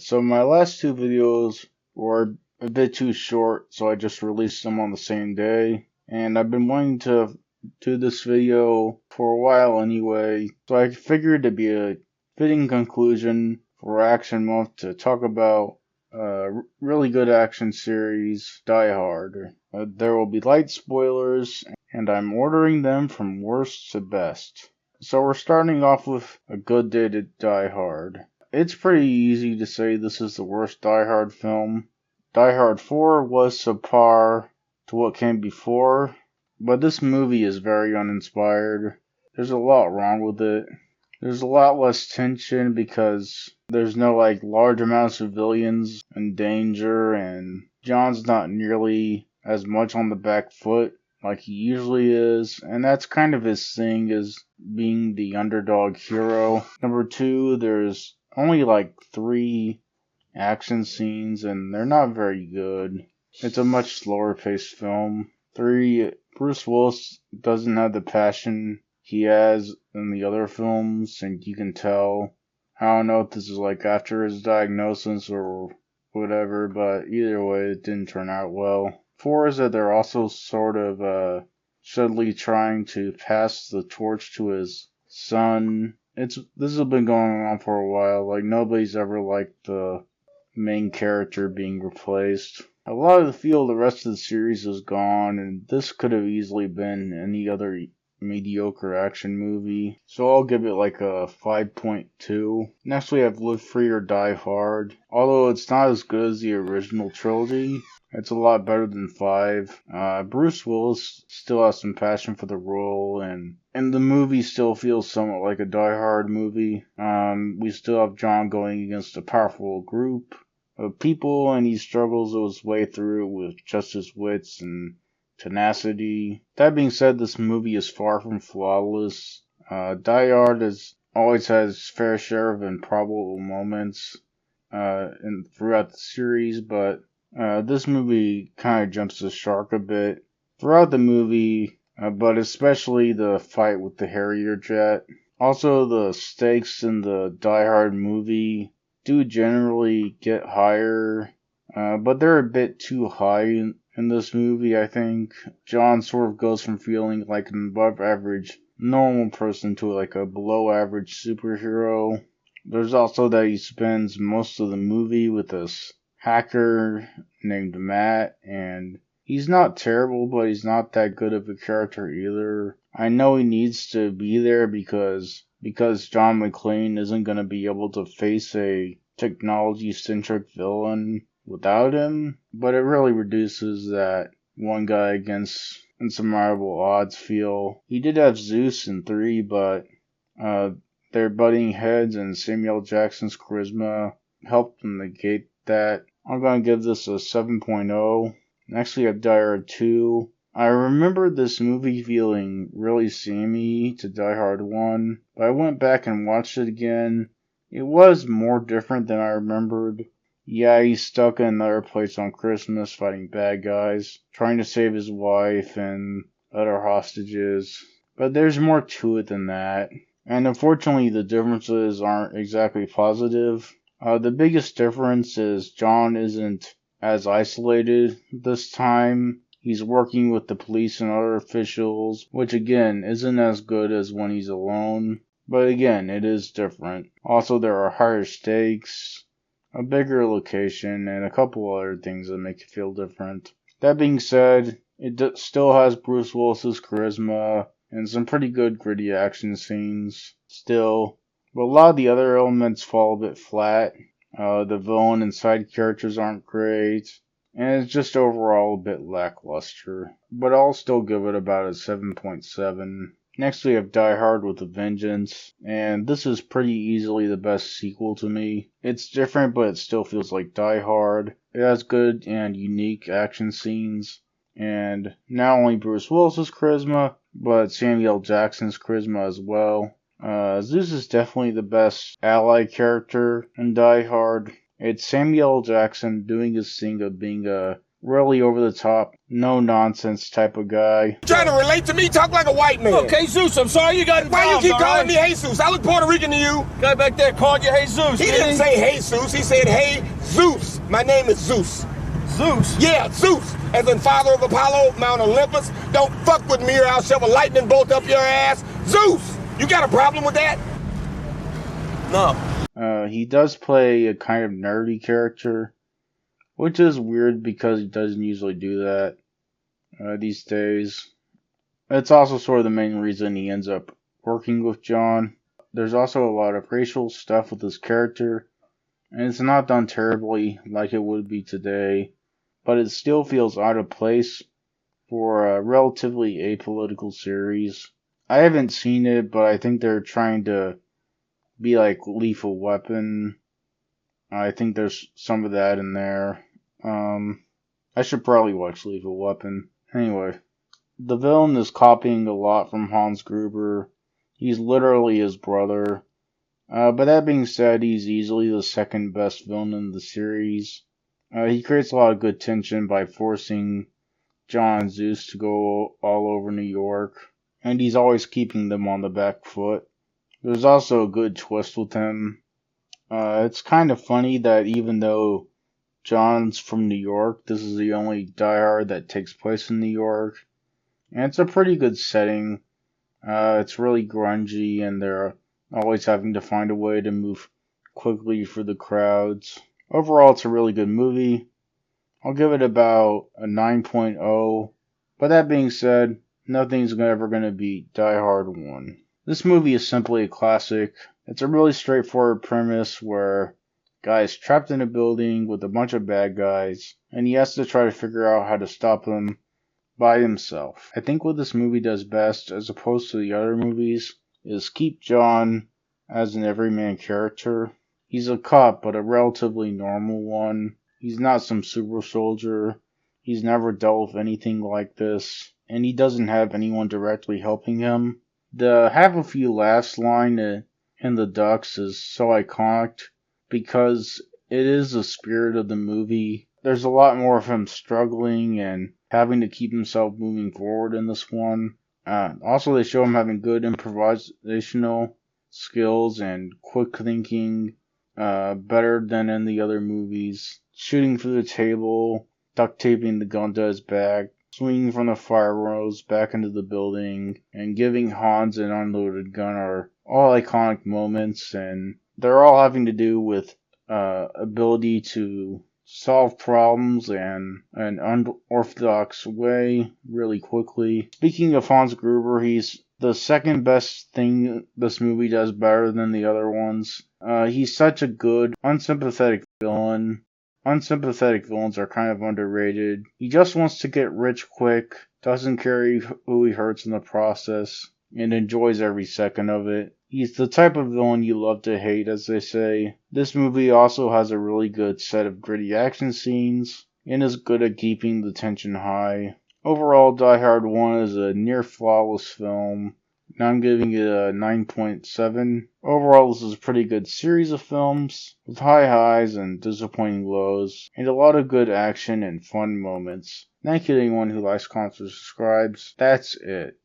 Alright, so my last two videos were a bit too short, so I just released them on the same day. And I've been wanting to do this video for a while anyway, so I figured it'd be a fitting conclusion for Action Month to talk about a really good action series, Die Hard. There will be light spoilers, and I'm ordering them from worst to best. So we're starting off with A Good Day to Die Hard. It's pretty easy to say this is the worst Die Hard film. Die Hard 4 was subpar to what came before, but this movie is very uninspired. There's a lot wrong with it. There's a lot less tension because there's no large amounts of civilians in danger, and John's not nearly as much on the back foot like he usually is, and that's kind of his thing, is being the underdog hero. Number 2, there's only 3 action scenes, and they're not very good. It's a much slower paced film. 3, Bruce Willis doesn't have the passion he has in the other films, and you can tell. I don't know if this is after his diagnosis or whatever, but either way, it didn't turn out well. 4 is that they're also sort of subtly trying to pass the torch to his son. This has been going on for a while. Nobody's ever liked the main character being replaced. A lot of the feel of the rest of the series is gone, and this could have easily been any other mediocre action movie. So I'll give it a 5.2. Next we have Live Free or Die Hard. Although it's not as good as the original trilogy, it's a lot better than 5. Bruce Willis still has some passion for the role, and the movie still feels somewhat like a Die Hard movie. We still have John going against a powerful group of people, and he struggles his way through with just his wits and tenacity. That being said, this movie is far from flawless. Die Hard has always had its fair share of improbable moments throughout the series, but this movie kind of jumps the shark a bit throughout the movie, but especially the fight with the Harrier jet. Also, the stakes in the Die Hard movie do generally get higher, but they're a bit too high in this movie, I think. John sort of goes from feeling like an above average normal person to a below average superhero. There's also that he spends most of the movie with this hacker named Matt, and he's not terrible, but he's not that good of a character either. I know he needs to be there because John McClane isn't going to be able to face a technology-centric villain without him, but it really reduces that one guy against insurmountable odds feel. He did have Zeus in 3, but their butting heads and Samuel Jackson's charisma helped them negate that. I'm going to give this a 7.0. Next we have Die Hard 2. I remember this movie feeling really samey to Die Hard 1, but I went back and watched it again. It was more different than I remembered. Yeah, he's stuck in another place on Christmas fighting bad guys, trying to save his wife and other hostages. But there's more to it than that. And unfortunately, the differences aren't exactly positive. The biggest difference is John isn't as isolated this time. He's working with the police and other officials, which again isn't as good as when he's alone. But again, it is different. Also, there are higher stakes, a bigger location, and a couple other things that make it feel different. That being said, it still has Bruce Willis's charisma and some pretty good gritty action scenes still. But a lot of the other elements fall a bit flat. The villain and side characters aren't great, and it's just overall a bit lackluster. But I'll still give it about a 7.7. Next we have Die Hard with a Vengeance, and this is pretty easily the best sequel to me. It's different, but it still feels like Die Hard. It has good and unique action scenes, and not only Bruce Willis's charisma, but Samuel Jackson's charisma as well. Zeus is definitely the best ally character in Die Hard. It's Samuel Jackson doing his thing of being a really over the top, no nonsense type of guy. Trying to relate to me, talk like a white man. Okay, Zeus, I'm sorry you got involved. Why you keep calling me Jesus? I look Puerto Rican to you. Guy back there called you Jesus. He didn't say Jesus, he said, hey, Zeus. My name is Zeus. Zeus? Yeah, Zeus, as in father of Apollo, Mount Olympus. Don't fuck with me or I'll shove a lightning bolt up your ass. Zeus, you got a problem with that? No. He does play a kind of nerdy character, which is weird because he doesn't usually do that these days. It's also sort of the main reason he ends up working with John. There's also a lot of racial stuff with his character, and it's not done terribly like it would be today, but it still feels out of place for a relatively apolitical series. I haven't seen it, but I think they're trying to be like Lethal Weapon. I think there's some of that in there. I should probably watch Lethal Weapon. Anyway, the villain is copying a lot from Hans Gruber. He's literally his brother. But that being said, he's easily the second best villain in the series. He creates a lot of good tension by forcing John and Zeus to go all over New York, and he's always keeping them on the back foot. There's also a good twist with him. It's kind of funny that even though John's from New York, this is the only Die Hard that takes place in New York. And it's a pretty good setting. It's really grungy, and they're always having to find a way to move quickly for the crowds. Overall, it's a really good movie. I'll give it about a 9.0. But that being said, nothing's ever going to beat Die Hard 1. This movie is simply a classic. It's a really straightforward premise where a guy is trapped in a building with a bunch of bad guys, and he has to try to figure out how to stop them by himself. I think what this movie does best, as opposed to the other movies, is keep John as an everyman character. He's a cop, but a relatively normal one. He's not some super soldier. He's never dealt with anything like this, and he doesn't have anyone directly helping him. The "have a few laughs" line in The Ducks is so iconic because it is the spirit of the movie. There's a lot more of him struggling and having to keep himself moving forward in this one. Also, they show him having good improvisational skills and quick thinking, better than in the other movies. Shooting through the table, duct taping the gun to his back, swinging from the fire hose back into the building, and giving Hans an unloaded gun are all iconic moments, and they're all having to do with ability to solve problems in an unorthodox way really quickly. Speaking of Hans Gruber, he's the second best thing this movie does better than the other ones. He's such a good, unsympathetic villain. Unsympathetic villains are kind of underrated. He just wants to get rich quick, doesn't care who he hurts in the process, and enjoys every second of it. He's the type of villain you love to hate, as they say. This movie also has a really good set of gritty action scenes, and is good at keeping the tension high. Overall, Die Hard 1 is a near flawless film, and I'm giving it a 9.7. Overall, this is a pretty good series of films, with high highs and disappointing lows, and a lot of good action and fun moments. Thank you to anyone who likes, comments, or subscribes. That's it.